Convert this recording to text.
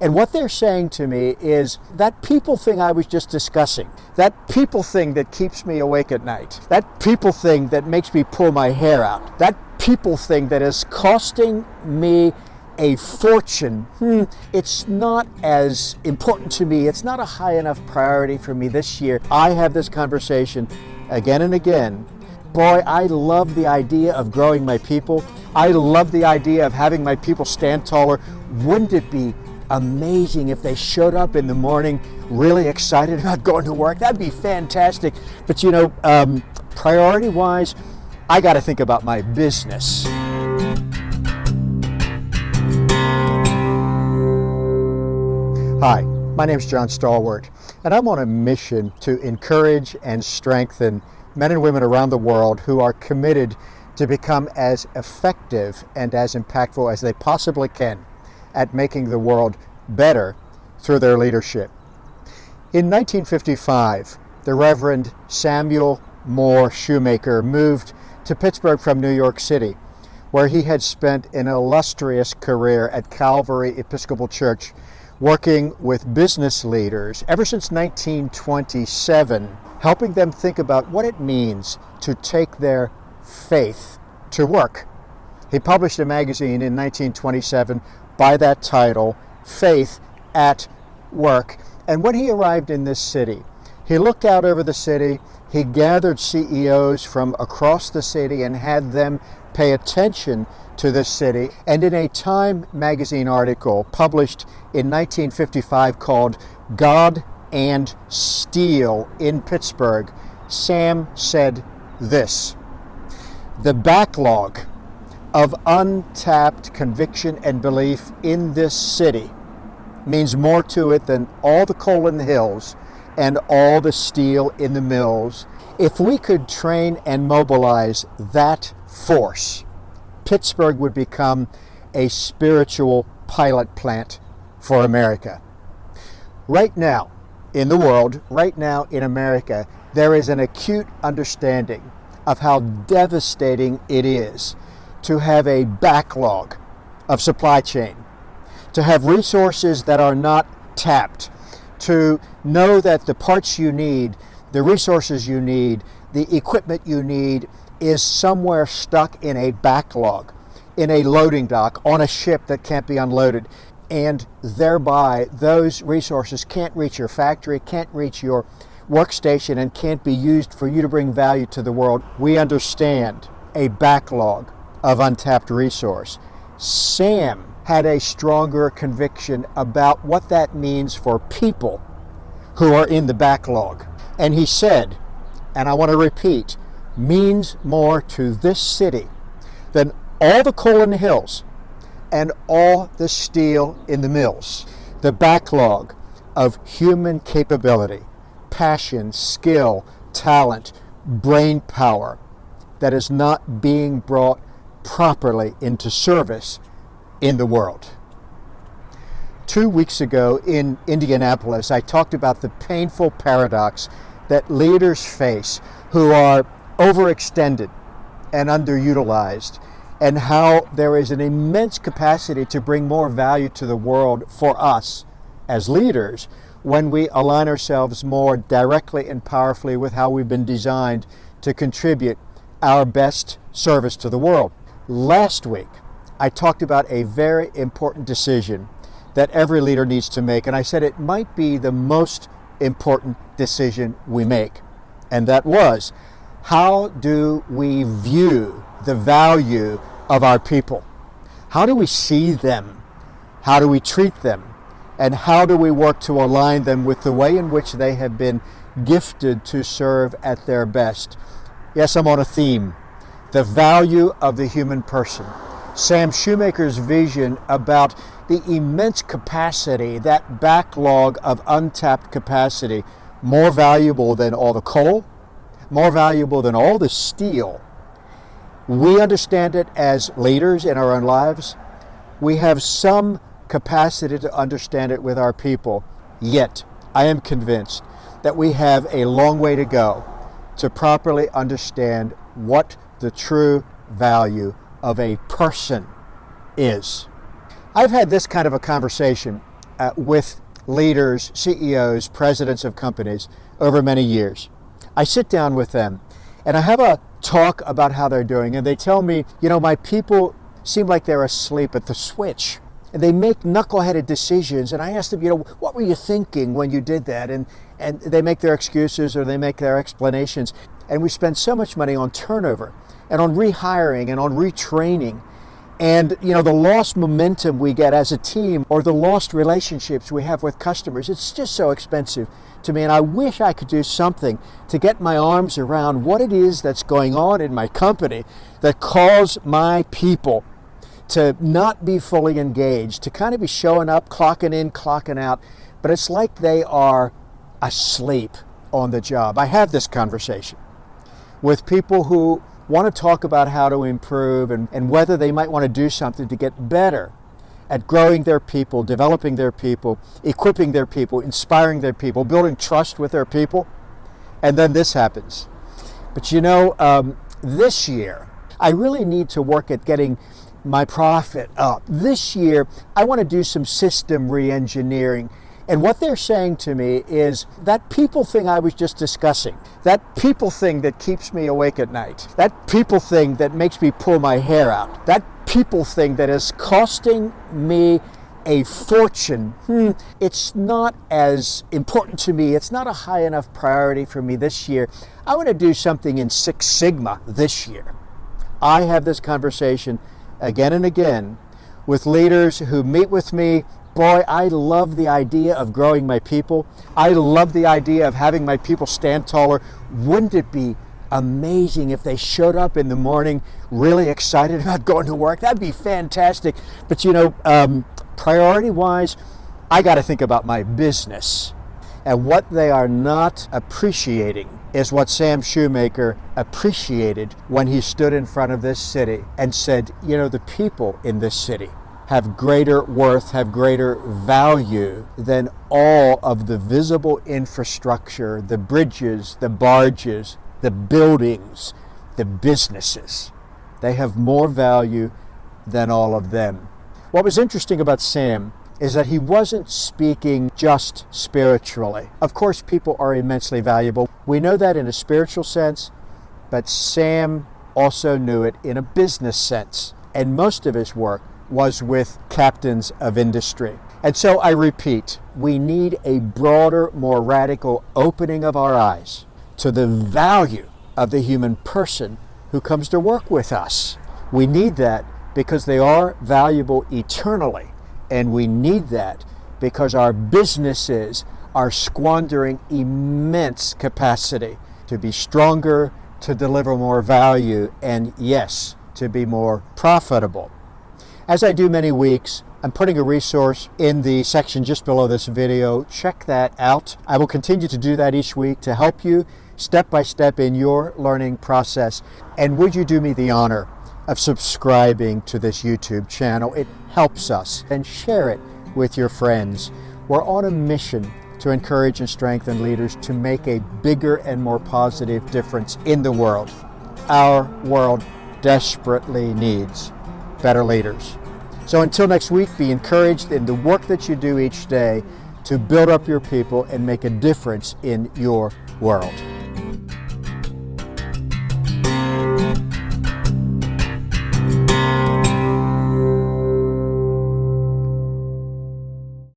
And what they're saying to me is that people thing I was just discussing, that people thing that keeps me awake at night, that people thing that makes me pull my hair out, that people thing that is costing me a fortune, it's not as important to me. It's not a high enough priority for me this year. I have this conversation again and again. Boy, I love the idea of growing my people. I love the idea of having my people stand taller. Wouldn't it be amazing if they showed up in the morning really excited about going to work? That'd be fantastic. But you know, priority-wise, I got to think about my business. Hi, my name is John Stallworth, and I'm on a mission to encourage and strengthen men and women around the world who are committed to become as effective and as impactful as they possibly can at making the world better through their leadership. In 1955, the Reverend Samuel Moore Shoemaker moved to Pittsburgh from New York City, where he had spent an illustrious career at Calvary Episcopal Church, working with business leaders ever since 1927, helping them think about what it means to take their faith to work. He published a magazine in 1927 by that title, Faith at Work. And when he arrived in this city, he looked out over the city, he gathered CEOs from across the city and had them pay attention to this city. And in a Time magazine article published in 1955 called God and Steel in Pittsburgh, Sam said this: "The backlog of untapped conviction and belief in this city means more to it than all the coal in the hills and all the steel in the mills. If we could train and mobilize that force, Pittsburgh would become a spiritual pilot plant for America." Right now in the world, right now in America, there is an acute understanding of how devastating it is to have a backlog of supply chain, to have resources that are not tapped, to know that the parts you need, the resources you need, the equipment you need is somewhere stuck in a backlog, in a loading dock, on a ship that can't be unloaded. And thereby, those resources can't reach your factory, can't reach your workstation, and can't be used for you to bring value to the world. We understand a backlog of untapped resource. Sam had a stronger conviction about what that means for people who are in the backlog. And he said, and I want to repeat, means more to this city than all the coal in the hills and all the steel in the mills. The backlog of human capability, passion, skill, talent, brain power that is not being brought properly into service in the world. 2 weeks ago in Indianapolis, I talked about the painful paradox that leaders face who are overextended and underutilized, and how there is an immense capacity to bring more value to the world for us as leaders when we align ourselves more directly and powerfully with how we've been designed to contribute our best service to the world. Last week, I talked about a very important decision that every leader needs to make, and I said it might be the most important decision we make, and that was, how do we view the value of our people? How do we see them? How do we treat them? And how do we work to align them with the way in which they have been gifted to serve at their best? Yes, I'm on a theme. The value of the human person. Sam Shoemaker's vision about the immense capacity, that backlog of untapped capacity, more valuable than all the coal, more valuable than all the steel. We understand it as leaders in our own lives. We have some capacity to understand it with our people. Yet, I am convinced that we have a long way to go to properly understand what the true value of a person is. I've had this kind of a conversation with leaders, CEOs, presidents of companies over many years. I sit down with them and I have a talk about how they're doing, and they tell me, my people seem like they're asleep at the switch. And they make knuckleheaded decisions, and I ask them, what were you thinking when you did that? And they make their excuses or they make their explanations. And we spend so much money on turnover and on rehiring and on retraining. And the lost momentum we get as a team, or the lost relationships we have with customers, it's just so expensive to me. And I wish I could do something to get my arms around what it is that's going on in my company that calls my people to not be fully engaged, to kind of be showing up, clocking in, clocking out, but it's like they are asleep on the job. I have this conversation with people who want to talk about how to improve and whether they might want to do something to get better at growing their people, developing their people, equipping their people, inspiring their people, building trust with their people. And then this happens. But this year, I really need to work at getting my profit up. This year, I want to do some system re-engineering. And what they're saying to me is that people thing I was just discussing, that people thing that keeps me awake at night, that people thing that makes me pull my hair out, that people thing that is costing me a fortune, it's not as important to me. It's not a high enough priority for me this year. I want to do something in Six Sigma this year. I have this conversation again and again with leaders who meet with me. Boy, I love the idea of growing my people. I love the idea of having my people stand taller. Wouldn't it be amazing if they showed up in the morning really excited about going to work? That'd be fantastic. But priority-wise, I got to think about my business. And what they are not appreciating is what Sam Shoemaker appreciated when he stood in front of this city and said, the people in this city have greater worth, have greater value than all of the visible infrastructure, the bridges, the barges, the buildings, the businesses. They have more value than all of them. What was interesting about Sam is that he wasn't speaking just spiritually. Of course, people are immensely valuable. We know that in a spiritual sense, but Sam also knew it in a business sense. And most of his work was with captains of industry. And so I repeat, we need a broader, more radical opening of our eyes to the value of the human person who comes to work with us. We need that because they are valuable eternally. And we need that because our businesses are squandering immense capacity to be stronger, to deliver more value, and yes, to be more profitable. As I do many weeks, I'm putting a resource in the section just below this video. Check that out. I will continue to do that each week to help you step by step in your learning process. And would you do me the honor of subscribing to this YouTube channel? It helps us. And share it with your friends. We're on a mission to encourage and strengthen leaders to make a bigger and more positive difference in the world. Our world desperately needs better leaders. So until next week, be encouraged in the work that you do each day to build up your people and make a difference in your world.